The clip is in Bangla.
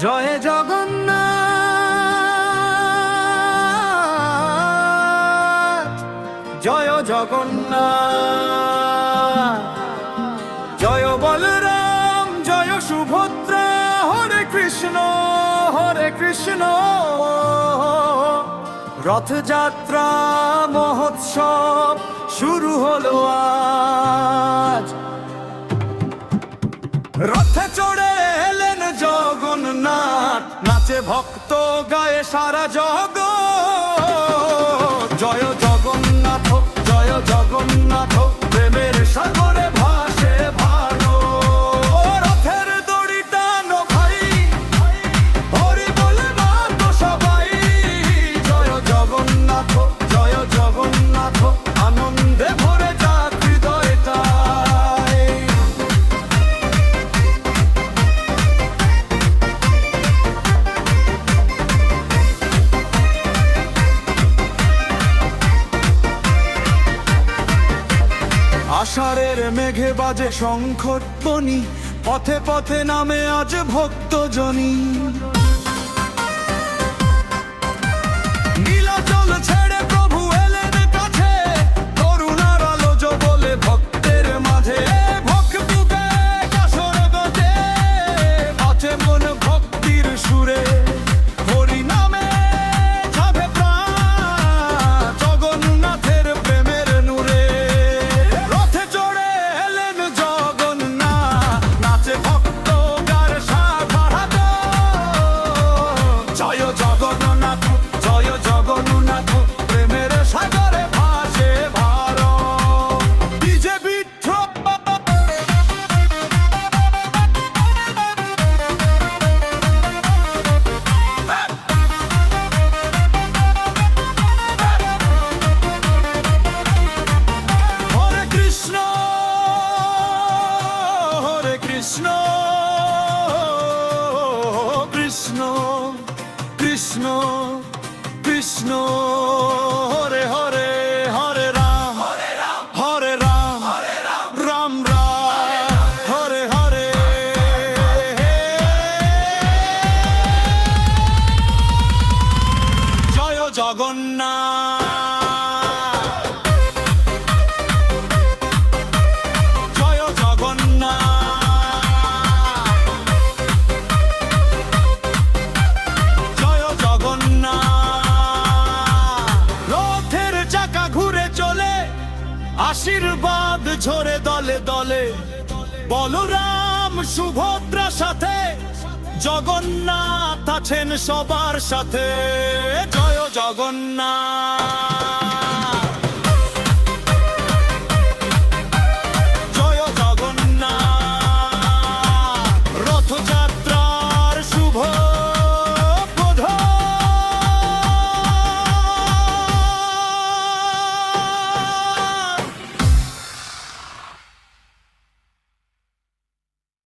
জয় জগন্নাথ, জয় জগন্নাথ, জয় বলরাম, জয় সুভদ্রা, হরে কৃষ্ণ হরে কৃষ্ণ। রথযাত্রা মহোৎসব শুরু হলো আজ। রথে চড়ে এলেন জগন্নাথ, নাচে ভক্ত গায়ে সারা জগৎ। জয় জগন্নাথ, জয় জগন্নাথ, প্রেমের সাগরে ভাসে ভারত। রথের দড়ি টানো ভাই, হরি বলে মাতো সবাই। জয় জগন্নাথ, জয় জগন্নাথ, আনন্দে ভরে যাক হৃদয়টাই। আষাঢ়ের মেঘে বাজে শঙ্খধ্বনি, পথে পথে নামে আজ ভক্তজনী। নীলাচল ছেড়ে প্রভু এলেন কাছে, করুণার আলো বলে ভক্তের মাঝে। ভক্তিতে কাসর বাজে, বাজে মন ভক্তির সুরে। হরি নামে ঝাঁপে প্রাণ, জগন্নাথের প্রেমের নূরে। রথে চড়ে এলেন জগন্নাথ, নাচে ভক্ত গার সাভারত। জয় জগন্নাথ, জয় জগন্নাথ, প্রেমের সাগরে ভাসে ভারত। ডিজে বিট্ঠল, হরে কৃষ্ণ হরে কৃষ্ণ, কৃষ্ণ কৃষ্ণ কৃষ্ণ হরে হরে, হরে রাম হরে রাম, রাম রাম হরে হরে। জয় জগন্নাথ, জয় জগন্নাথ, জয় জগন্নাথ। রথের চাকা ঘুরে চলে, আশীর্বাদ ঝরে দলে দলে। বলরাম সুভদ্রা সাথে, জগন্নাথ আছেন সবার সাথে। জয় জগন্নাথ।